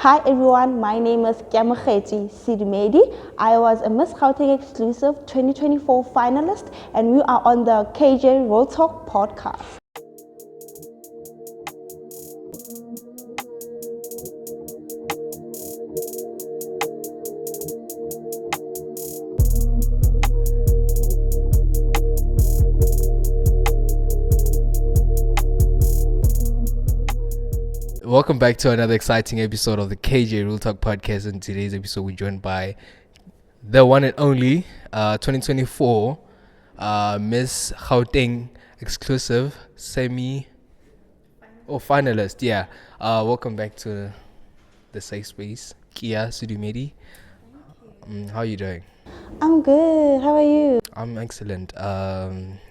Hi everyone, my name is Keamogetswe Sedumedi. I was a Miss Gauteng exclusive 2024 finalist, and we are on the THEKJREALTALK podcast. Welcome back to another exciting episode of the THEKJREALTALK podcast. In today's episode, we're joined by the one and only 2024 Miss Gauteng exclusive finalist. Yeah. Welcome back to the safe space, Sedumedi. How are you doing? I'm good. How are you? I'm excellent.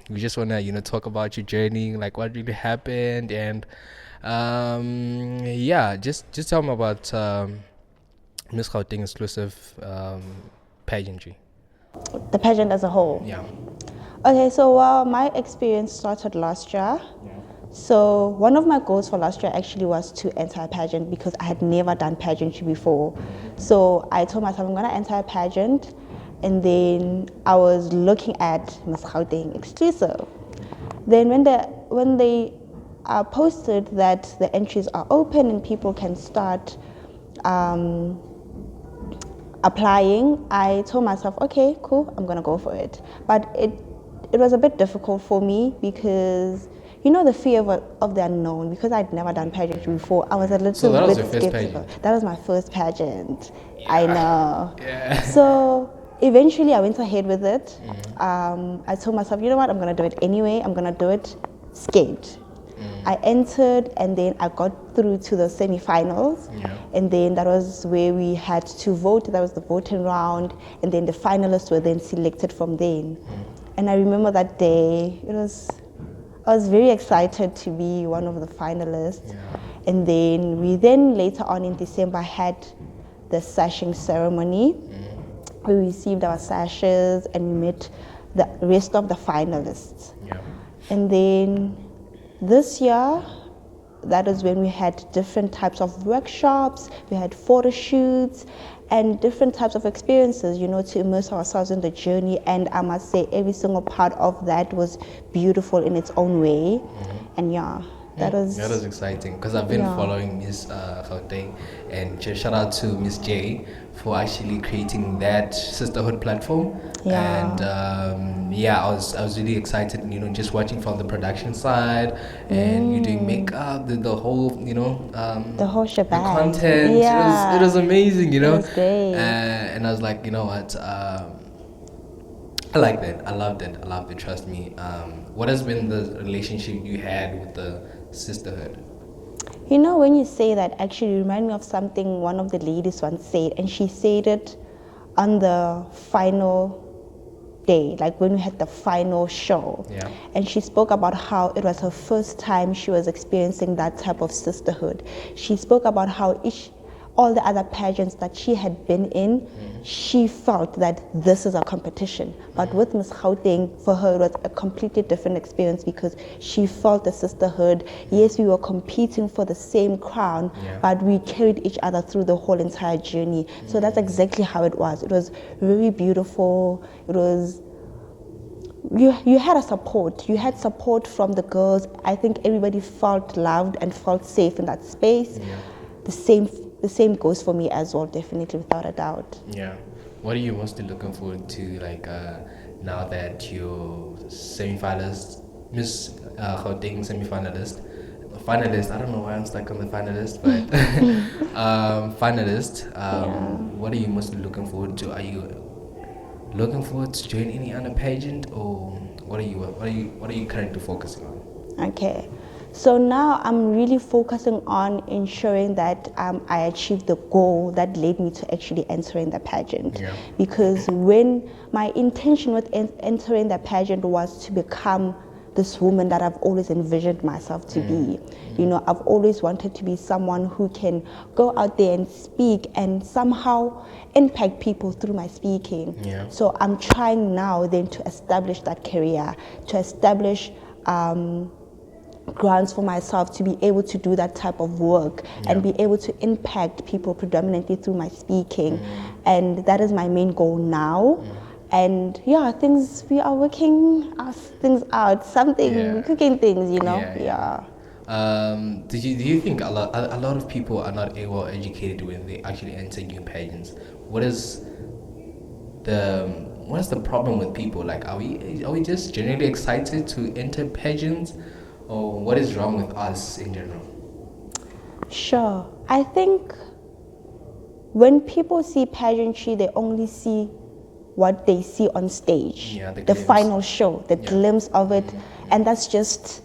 We just wanna talk about your journey, like what really happened, and just tell me about Miss Gauteng exclusive pageantry. The pageant as a whole. Yeah. Okay, so my experience started last year. Yeah. So one of my goals for last year actually was to enter a pageant because I had never done pageantry before. So I told myself I'm gonna enter a pageant, and then I was looking at Miss Gauteng exclusive. Then when they posted that the entries are open and people can start applying, I told myself, okay, cool, I'm gonna go for it. But it was a bit difficult for me because the fear of the unknown, because I'd never done pageantry before. I was a little So that was bit your first skeptical. pageant? That was my first pageant. Yeah. I know. Yeah. So eventually I went ahead with it. I told myself, you know what, I'm gonna do it anyway. I'm gonna do it scared. I entered, and then I got through to the semi-finals. Yeah. And then that was where we had to vote. That was the voting round, and then the finalists were then selected from then. And I remember that day, I was very excited to be one of the finalists. Yeah. And then we later on in December had the sashing ceremony. We received our sashes and we met the rest of the finalists. Yeah. And then this year, that is when we had different types of workshops, we had photo shoots, and different types of experiences, to immerse ourselves in the journey. And I must say, every single part of that was beautiful in its own way. And that was exciting because I've been following Miss Gauteng, and just shout out to Miss J for actually creating that sisterhood platform. Yeah. And I was really excited, just watching from the production side, and you doing makeup, the whole, the whole shebang. The content. Yeah. It was amazing, It was great. And I was like, you know what, I like that. I loved it. Trust me. What has been the relationship you had with the sisterhood? When you say that, actually remind me of something one of the ladies once said, and she said it on the final day, like when we had the final show. Yeah. And she spoke about how it was her first time she was experiencing that type of sisterhood. She spoke about how all the other pageants that she had been in, she felt that this is a competition. But with Miss Gauteng, for her, it was a completely different experience because she felt the sisterhood. Yes, we were competing for the same crown, but we carried each other through the whole entire journey. So that's exactly how it was. It was very beautiful. It was... You had a support. You had support from the girls. I think everybody felt loved and felt safe in that space. Yeah. The same goes for me as well, definitely, without a doubt. Yeah. What are you mostly looking forward to, now that you're semi-finalist, Miss Gauteng semi-finalist, finalist? I don't know why I'm stuck on the finalist, but finalist. What are you mostly looking forward to? Are you looking forward to join any other pageant, or what are you currently focusing on? Okay. So now I'm really focusing on ensuring that I achieve the goal that led me to actually entering the pageant. Yeah. Because when my intention with entering the pageant was to become this woman that I've always envisioned myself to be. I've always wanted to be someone who can go out there and speak and somehow impact people through my speaking. Yeah. So I'm trying now then to establish that career, to establish grounds for myself to be able to do that type of work and be able to impact people predominantly through my speaking. And that is my main goal now. And we are working things out, cooking things, you know. Do you think a lot of people are not well educated when they actually enter new pageants? What's the problem with people? Like, are we just generally excited to enter pageants, or what is wrong with us in general? Sure. I think when people see pageantry, they only see what they see on stage, the final show, the glimpse of it, and that's just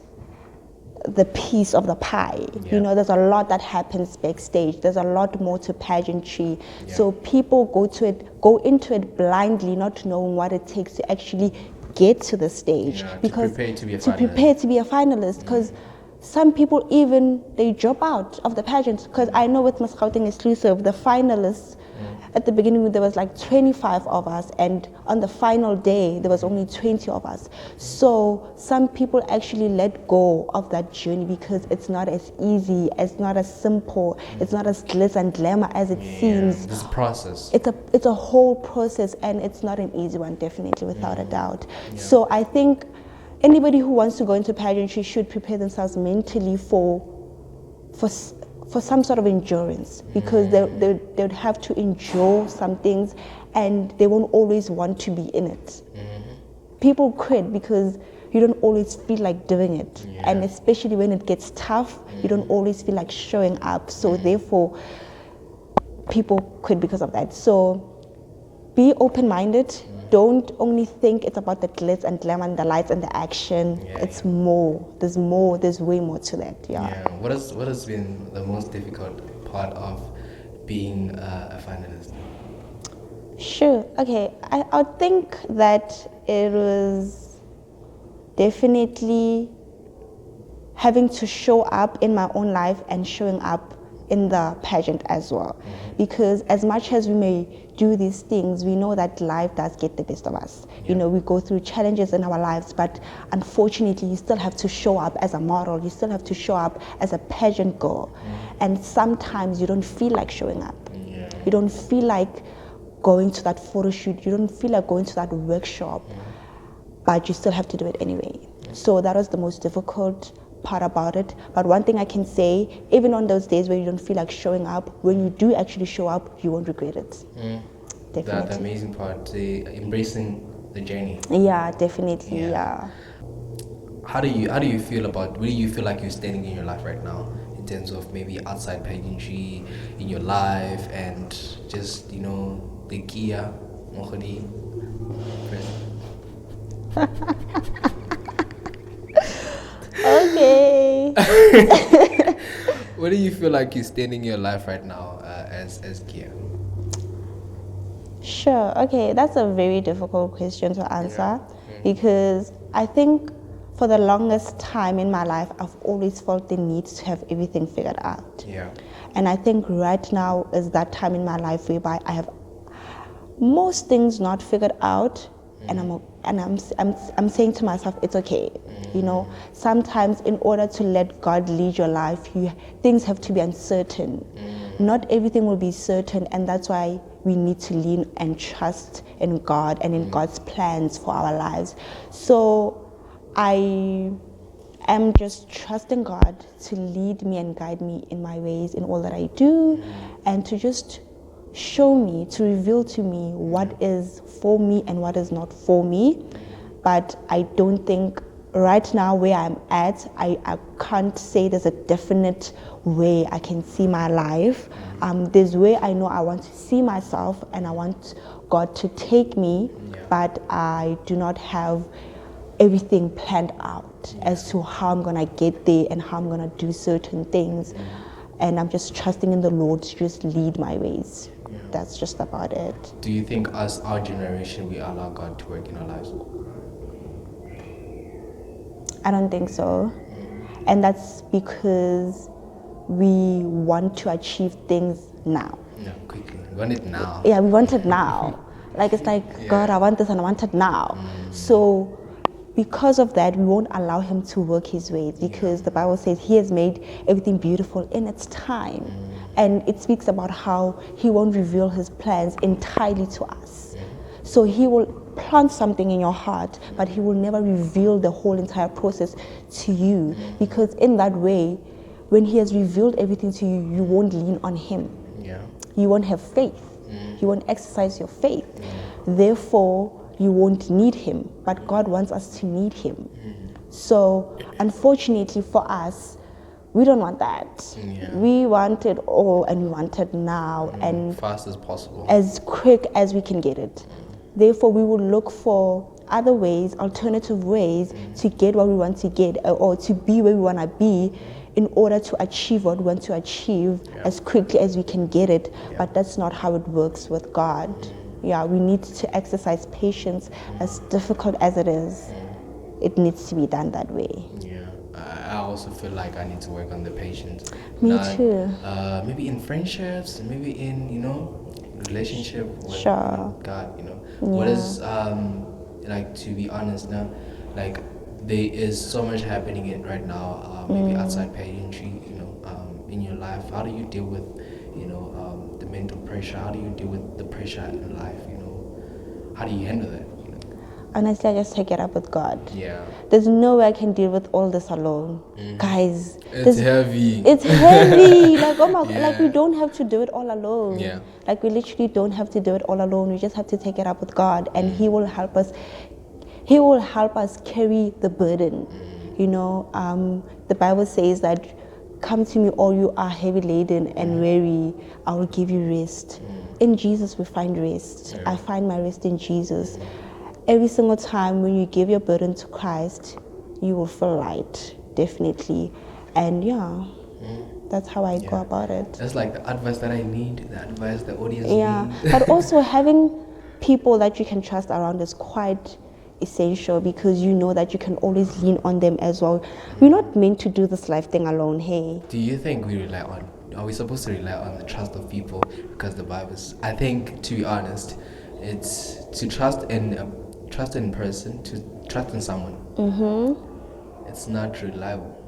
the piece of the pie. You know, there's a lot that happens backstage. There's a lot more to pageantry. So people go into it blindly, not knowing what it takes to actually get to the stage. Because to prepare to be a finalist. Because some people they drop out of the pageant. Because I know with Miss Gauteng exclusive, the finalists, at the beginning there was like 25 of us, and on the final day there was only 20 of us. So some people actually let go of that journey because it's not as easy, it's not as simple, it's not as glitz and glamour as it seems. This process. It's a whole process, and it's not an easy one, definitely, without a doubt. So I think anybody who wants to go into pageantry should prepare themselves mentally for some sort of endurance, because they would have to endure some things, and they won't always want to be in it. People quit because you don't always feel like doing it, and especially when it gets tough, you don't always feel like showing up. So therefore, people quit because of that. So be open-minded. Don't only think it's about the glitz and glamour and the lights and the action. It's more. There's more. There's way more to that. What has been the most difficult part of being a finalist? Sure. Okay. I think that it was definitely having to show up in my own life and showing up in the pageant as well. Because as much as we may do these things, we know that life does get the best of us. You know, we go through challenges in our lives, but unfortunately you still have to show up as a model, you still have to show up as a pageant girl. And sometimes you don't feel like showing up. You don't feel like going to that photo shoot, you don't feel like going to that workshop, but you still have to do it anyway. So that was the most difficult part about it. But one thing I can say, even on those days where you don't feel like showing up, when you do actually show up, you won't regret it. Definitely. That amazing part, embracing the journey. Yeah, definitely. How do you feel about, where do you feel like you're standing in your life right now, in terms of maybe outside pageantry, in your life, and just, you know, the Kia Mohodi Okay. Where do you feel like you're standing in your life right now as Kia? Sure. Okay, that's a very difficult question to answer, because I think for the longest time in my life, I've always felt the need to have everything figured out. And I think right now is that time in my life whereby I have most things not figured out, and I'm saying to myself, it's okay. You know, sometimes in order to let God lead your life, things have to be uncertain. Not everything will be certain, and that's why we need to lean and trust in God and in God's plans for our lives. So I am just trusting God to lead me and guide me in my ways, in all that I do, and to just show me, to reveal to me what is for me and what is not for me. But I don't think right now where I'm at, I can't say there's a definite way I can see my life. There's where I know I want to see myself and I want God to take me, but I do not have everything planned out as to how I'm gonna get there and how I'm gonna do certain things. And I'm just trusting in the Lord to just lead my ways. That's just about it. Do you think our generation, we allow God to work in our lives? I don't think so. And that's because we want to achieve things now. No, quickly. We want it now. Yeah, we want it now. Like, it's like, God, I want this and I want it now. So because of that, we won't allow him to work his ways, because the Bible says he has made everything beautiful in its time. And it speaks about how he won't reveal his plans entirely to us. So he will plant something in your heart, but he will never reveal the whole entire process to you, because in that way, when he has revealed everything to you, you won't lean on him. You won't have faith. You won't exercise your faith. Therefore, you won't need him, but God wants us to need him. So unfortunately for us, we don't want that. We want it all, and we want it now, and fast as possible, as quick as we can get it. Therefore, we will look for other ways, alternative ways to get what we want to get, or to be where we want to be, in order to achieve what we want to achieve as quickly as we can get it. But that's not how it works with God. We need to exercise patience. As difficult as it is, it needs to be done that way. I also feel like I need to work on the patience. Me too. Maybe in friendships, maybe in, relationship with God, What is, like, to be honest now, like, there is so much happening right now, maybe outside pageantry, in your life. How do you deal with, the mental pressure? How do you deal with the pressure in life? How do you handle that? Honestly, I just take it up with God. There's no way I can deal with all this alone. Guys, it's heavy. It's heavy. Like, oh my, like, we don't have to do it all alone. Like, we literally don't have to do it all alone. We just have to take it up with God, and he will help us. He will help us carry the burden. The Bible says that, come to me all you are heavy laden and weary, I will give you rest. In Jesus we find rest. I find my rest in Jesus. Every single time when you give your burden to Christ, you will feel light, definitely. And that's how I go about it. That's like the advice that I need, the advice the audience needs. But also having people that you can trust around is quite essential, because you know that you can always lean on them as well. We're not meant to do this life thing alone, hey. Do you think are we supposed to rely on the trust of people? Because the Bible's, I think, to be honest, it's to trust in person, to trust in someone. It's not reliable.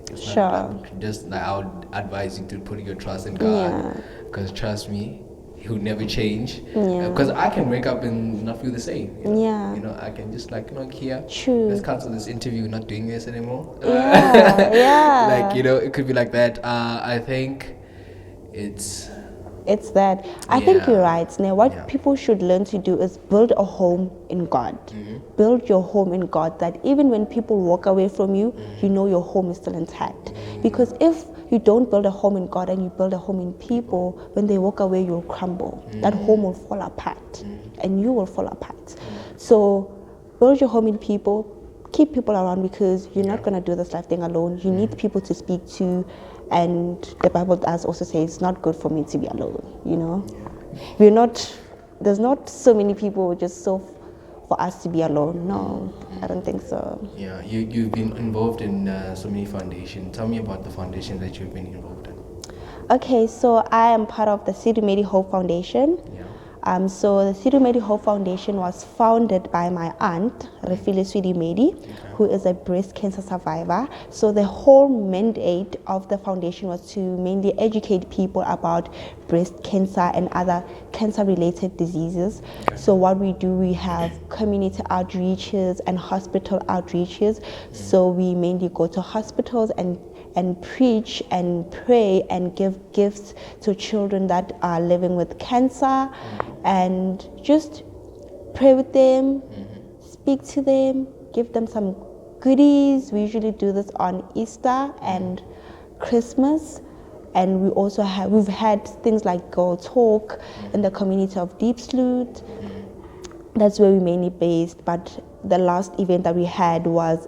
It's not just like, I would advise you to put your trust in God, because trust me, he would never change. Because I can wake up and not feel the same. I can just here. Let's cancel this interview. We're not doing this anymore. It could be like that. I think it's that. I think you're right. Now, what people should learn to do is build a home in God. Build your home in God, that even when people walk away from you, you know your home is still intact. Because if you don't build a home in God and you build a home in people, when they walk away, you'll crumble. That home will fall apart, and you will fall apart. So build your home in people. Keep people around, because you're not going to do this life thing alone. You need people to speak to. And the Bible does also say it's not good for me to be alone, there's not so many people just so for us to be alone. No, I don't think so. You've been involved in so many foundations. Tell me about the foundation that you've been involved in. Okay, so I am part of the Sedumedi Hope Foundation. So the Sedumedi Hope Foundation was founded by my aunt, Sedumedi, who is a breast cancer survivor. So the whole mandate of the foundation was to mainly educate people about breast cancer and other cancer-related diseases. So what we do, we have community outreaches and hospital outreaches. So we mainly go to hospitals and preach and pray and give gifts to children that are living with cancer, and just pray with them, speak to them, give them some goodies. We usually do this on Easter and Christmas. And we've had things like Girl Talk in the community of Deep Sloot. That's where we mainly based. But the last event that we had was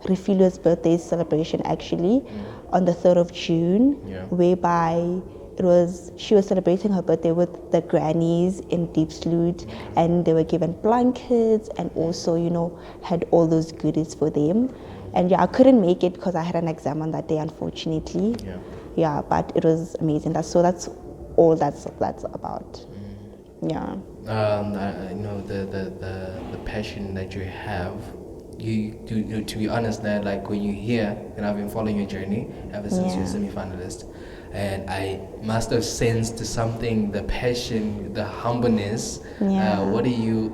Refilo's birthday celebration, actually, on the 3rd of June, whereby she was celebrating her birthday with the grannies in Deep Sloot, and they were given blankets and also, had all those goodies for them. And I couldn't make it because I had an exam on that day, unfortunately. But it was amazing. That's all that's about. Yeah. The passion that you have. To be honest, that like when you hear, and I've been following your journey ever since you're a semi-finalist, and I must have sensed something, the passion, the humbleness. Yeah. What are you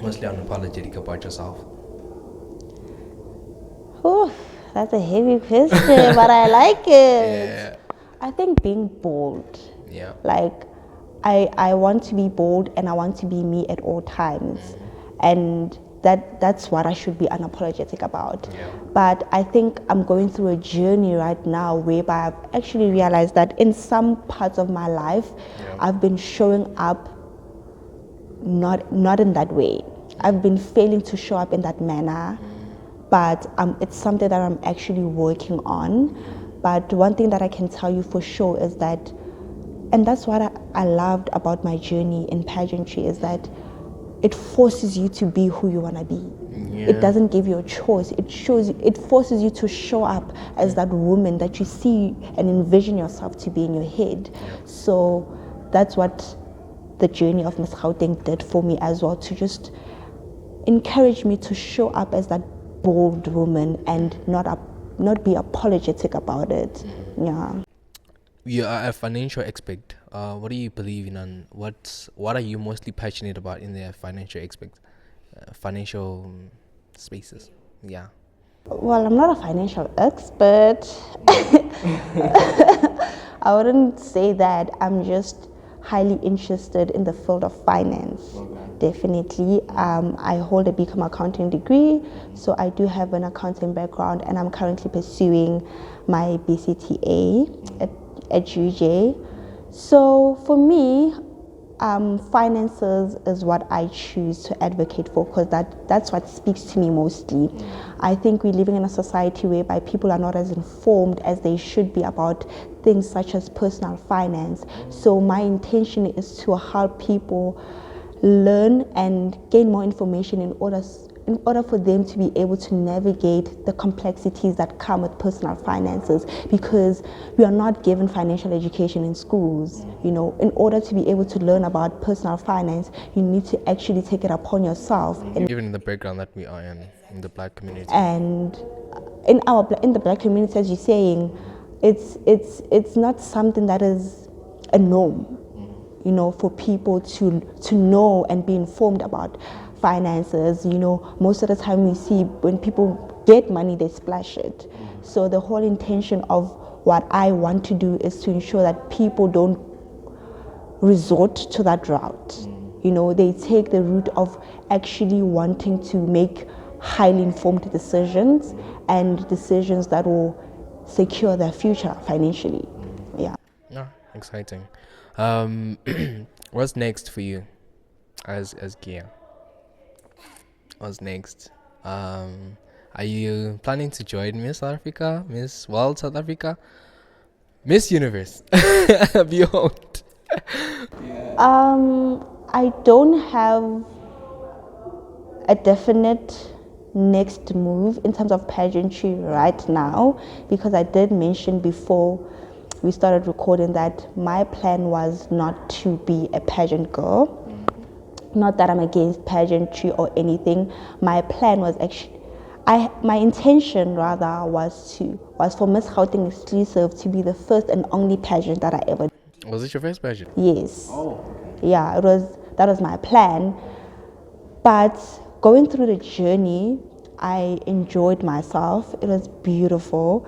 mostly unapologetic about yourself? Oof, that's a heavy question, but I like it. Yeah. I think being bold. Yeah. Like, I want to be bold and I want to be me at all times. And that's what I should be unapologetic about. Yeah. But I think I'm going through a journey right now whereby I've actually realized that in some parts of my life, I've been showing up not in that way. I've been failing to show up in that manner, but it's something that I'm actually working on. But one thing that I can tell you for sure is that, and that's what I loved about my journey in pageantry, is that it forces you to be who you want to be. Yeah. It doesn't give you a choice. It forces you to show up as that woman that you see and envision yourself to be in your head. So that's what the journey of Miss Gauteng did for me as well, to just encourage me to show up as that bold woman and not be apologetic about it. Yeah. You are a financial expert. What do you believe in, and what are you mostly passionate about in the financial aspect, financial spaces? Yeah. Well, I'm not a financial expert. I wouldn't say that. I'm just highly interested in the field of finance. Definitely. I hold a BCom accounting degree, so I do have an accounting background, and I'm currently pursuing my BCTA at UJ. So for me, finances is what I choose to advocate for, because that's what speaks to me mostly. I think we're living in a society whereby people are not as informed as they should be about things such as personal finance. So my intention is to help people learn and gain more information in order for them to be able to navigate the complexities that come with personal finances, because we are not given financial education in schools. You know, in order to be able to learn about personal finance, you need to actually take it upon yourself. And even in the background that we are in the Black community, and in the Black community, as you're saying, it's not something that is a norm, you know, for people to know and be informed about finances. You know, most of the time we see when people get money, they splash it. So the whole intention of what I want to do is to ensure that people don't resort to that route. You know, they take the route of actually wanting to make highly informed decisions, and decisions that will secure their future financially. Yeah. no, exciting. What's next for you as Gia? What's next? Are you planning to join Miss South Africa, Miss World South Africa, Miss Universe? Beyond. I don't have a definite next move in terms of pageantry right now, because I did mention before we started recording that my plan was not to be a pageant girl. Not that I'm against pageantry or anything. My plan was actually, my intention rather was for Miss Gauteng exclusive to be the first and only pageant that I ever did. Was it your first pageant? Yes. Yeah, that was my plan. But going through the journey, I enjoyed myself. It was beautiful.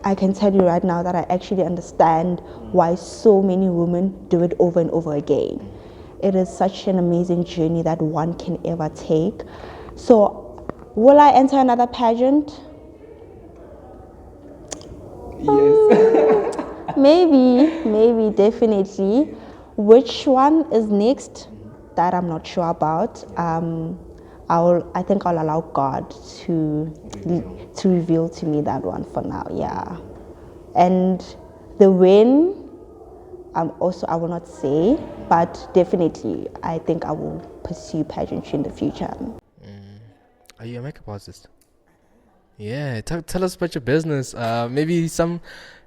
I can tell you right now that I actually understand why so many women do it over and over again. It is such an amazing journey that one can ever take. So, will I enter another pageant? Yes. Maybe, definitely. Which one is next? That I'm not sure about. I think I'll allow God to reveal to me that one for now. Yeah, and the when, I will not say, but definitely I think I will pursue pageantry in the future. Are you a makeup artist? Yeah, tell us about your business. Maybe some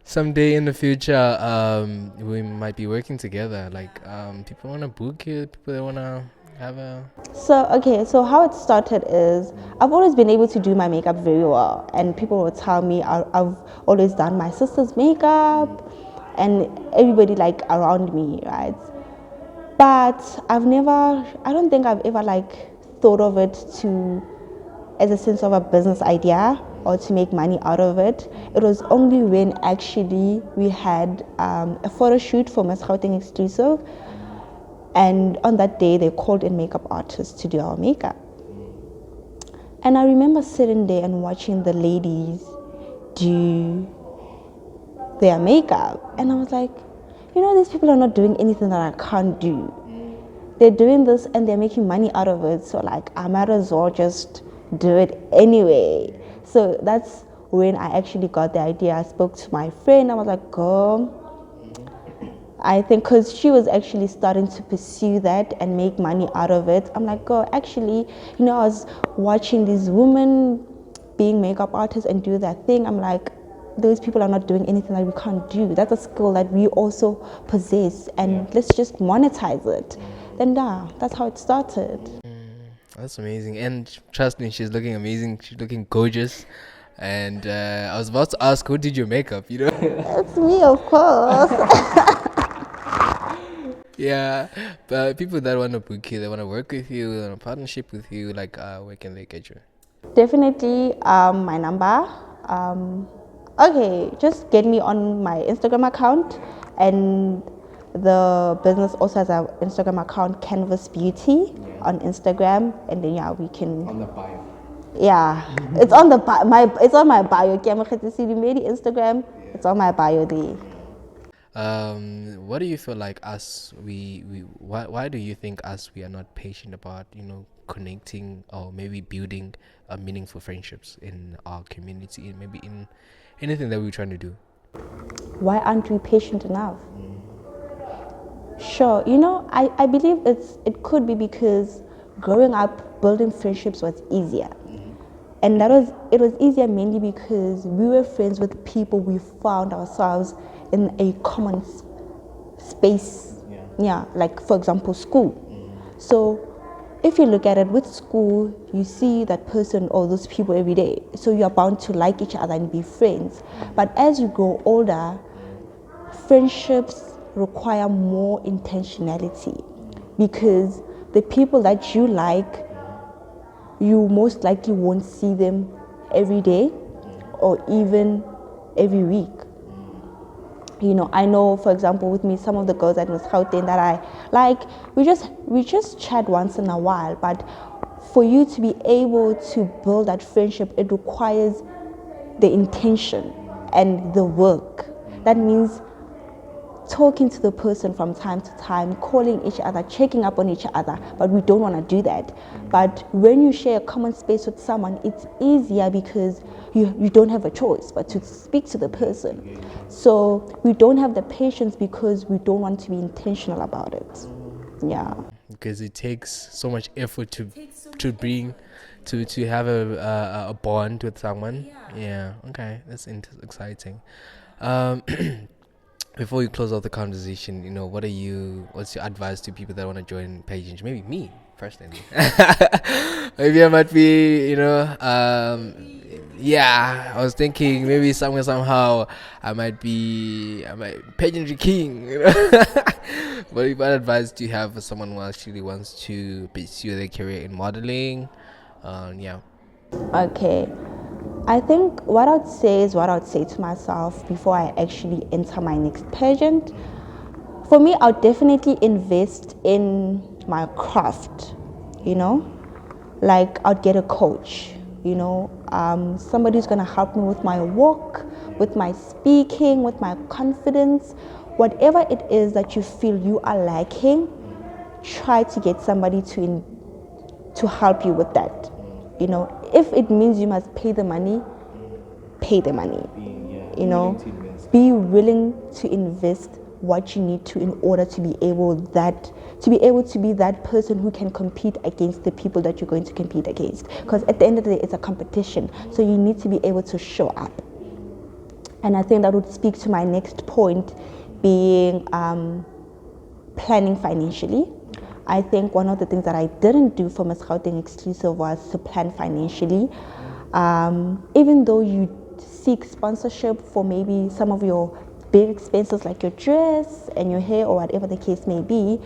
someday in the future, we might be working together. Like, people want to book you, people that want to have a. So how it started is I've always been able to do my makeup very well, and people will tell me I've always done my sister's makeup and everybody like around me, right? But I don't think I've ever like thought of it to as a sense of a business idea or to make money out of it. It was only when actually we had a photo shoot for Miss Gauteng exclusive, and on that day they called in makeup artists to do our makeup. And I remember sitting there and watching the ladies do their makeup, and I was like, these people are not doing anything that I can't do. They're doing this and they're making money out of it, so like I might as well just do it anyway. So that's when I actually got the idea. I spoke to my friend. I was like, girl, I think, because she was actually starting to pursue that and make money out of it. I'm like, girl, actually, I was watching these women being makeup artists and do their thing. I'm like, those people are not doing anything that we can't do. That's a skill that we also possess, and let's just monetize it. Then that's how it started. That's amazing. And trust me, she's looking amazing. She's looking gorgeous. And I was about to ask, who did your makeup? It's me, of course. Yeah, but people that want to book you, they want to work with you, they want a partnership with you, like, where can they get you? Definitely my number. Okay, just get me on my Instagram account, and the business also has an Instagram account, Canvas Beauty, on Instagram, and then we can. On the bio. Yeah, it's on it's on my bio. Keamogetswe Sedumedi Instagram. Yeah. It's on my bio there. What do you feel like us? Why do you think us? We are not patient about connecting or maybe building meaningful friendships in our community, and maybe in anything that we're trying to do. Why aren't we patient enough? Sure, I believe it could be because growing up, building friendships was easier. And it was easier mainly because we were friends with people we found ourselves in a common space. Yeah, like for example, school. So if you look at it with school, you see that person or those people every day. So you are bound to like each other and be friends. But as you grow older, friendships require more intentionality, because the people that you like, you most likely won't see them every day or even every week. I know, for example, with me, some of the girls at Miss Gauteng that I like, we just chat once in a while. But for you to be able to build that friendship, it requires the intention and the work. That means talking to the person from time to time, calling each other, checking up on each other, but we don't want to do that. But when you share a common space with someone, it's easier because you don't have a choice but to speak to the person. So we don't have the patience because we don't want to be intentional about it. Yeah. Because it takes so much effort to have a bond with someone. Yeah. Okay, that's exciting. Before we close out the conversation, what's your advice to people that want to join pageantry? Maybe me personally. Maybe I might be, I was thinking maybe somehow I might pageantry king. What advice do you have for someone who actually wants to pursue their career in modeling? Okay. I think what I'd say is what I'd say to myself before I actually enter my next pageant. For me, I'll definitely invest in my craft, like I'd get a coach, somebody who's going to help me with my walk, with my speaking, with my confidence. Whatever it is that you feel you are lacking, try to get somebody to help you with that. If it means you must pay the money, pay the money. Be willing to invest what you need to in order to be able to be that person who can compete against the people that you're going to compete against. Because at the end of the day, it's a competition. So you need to be able to show up. And I think that would speak to my next point, being planning financially. I think one of the things that I didn't do for Miss Gauteng exclusive was to plan financially. Even though you seek sponsorship for maybe some of your big expenses like your dress and your hair or whatever the case may be,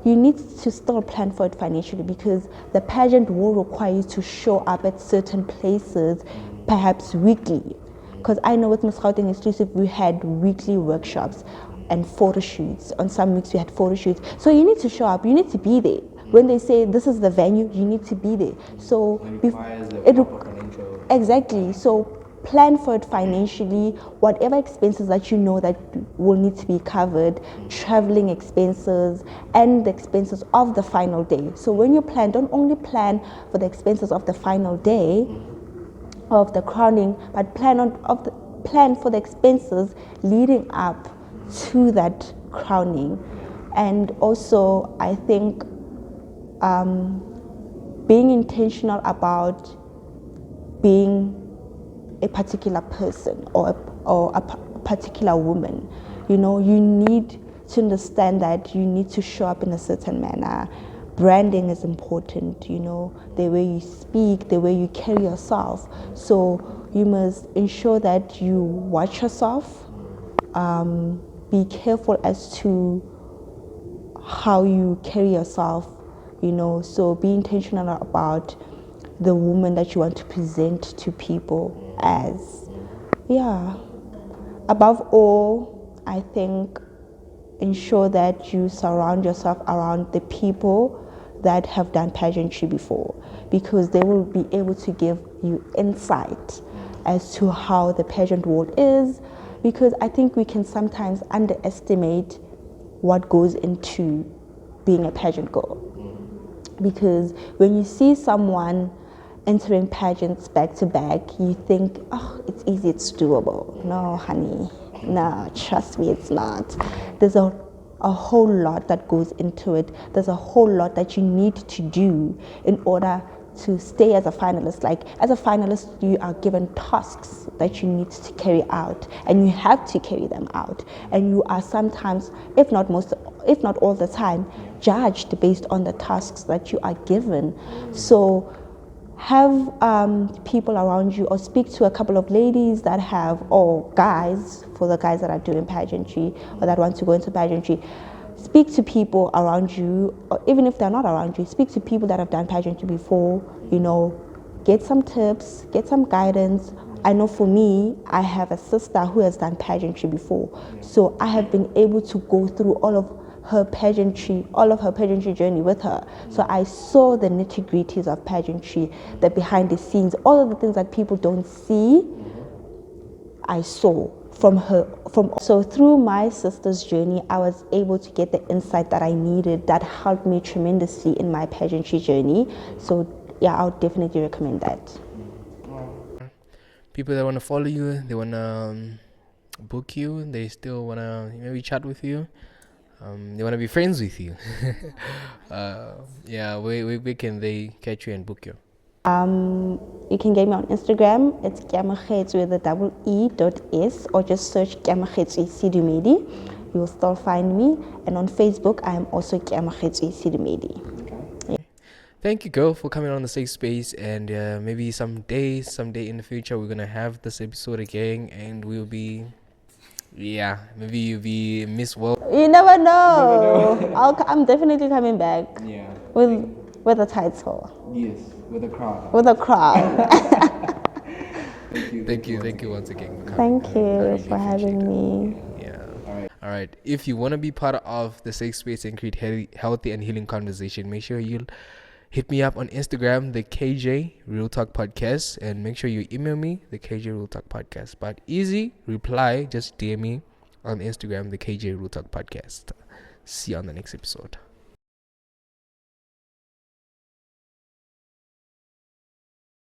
you need to still plan for it financially, because the pageant will require you to show up at certain places, perhaps weekly. Because I know with Miss Gauteng exclusive, we had weekly workshops and photo shoots. On some weeks we had photo shoots. So you need to show up, you need to be there. When they say this is the venue, you need to be there. So exactly. So plan for it financially, whatever expenses that you know that will need to be covered, traveling expenses and the expenses of the final day. So when you plan, don't only plan for the expenses of the final day of the crowning, but plan for the expenses leading up to that crowning. And also I think being intentional about being a particular person or a particular woman. You know, you need to understand that you need to show up in a certain manner. Branding is important, you know, the way you speak, the way you carry yourself. So you must ensure that you watch yourself, be careful as to how you carry yourself, you know, so be intentional about the woman that you want to present to people as. Yeah. Above all, I think ensure that you surround yourself around the people that have done pageantry before, because they will be able to give you insight as to how the pageant world is, because I think we can sometimes underestimate what goes into being a pageant girl. Because when you see someone entering pageants back to back, you think, oh, it's easy, it's doable. No, honey, no, trust me, it's not. There's a whole lot that goes into it. There's a whole lot that you need to do in order to stay as a finalist. Like, as a finalist, you are given tasks that you need to carry out, and you have to carry them out. And you are sometimes, if not all the time, judged based on the tasks that you are given. So have people around you, or speak to a couple of ladies that have, or guys, for the guys that are doing pageantry or that want to go into pageantry. Speak to people around you, or even if they're not around you, speak to people that have done pageantry before, you know, get some tips, get some guidance. I know for me, I have a sister who has done pageantry before. So I have been able to go through all of her pageantry journey with her. So I saw the nitty-gritties of pageantry, the behind the scenes, all of the things that people don't see, I saw from her. So through my sister's journey, I was able to get the insight that I needed, that helped me tremendously in my pageantry journey. So yeah, I would definitely recommend that. People that want to follow you, they want to book you, they still want to maybe chat with you, they want to be friends with you. Yeah, where can they catch you and book you? You can get me on Instagram. It's Keamogetswe with a .e.s, or just search Keamogetswe Sedumedi. You will still find me. And on Facebook, I am also Keamogetswe Sedumedi. Thank you, girl, for coming on the safe space. And maybe someday in the future, we're gonna have this episode again, and we'll be, maybe you'll be Miss World. You never know. I'm definitely coming back. Yeah. With a title. Yes, with a crowd. With a crowd. Thank you once again. Thank you for having me. Yeah. All right. If you want to be part of the safe space and create healthy and healing conversation, make sure you hit me up on Instagram, the KJ Real Talk Podcast, and make sure you email me, the KJ Real Talk Podcast. But easy reply, just DM me on Instagram, the KJ Real Talk Podcast. See you on the next episode.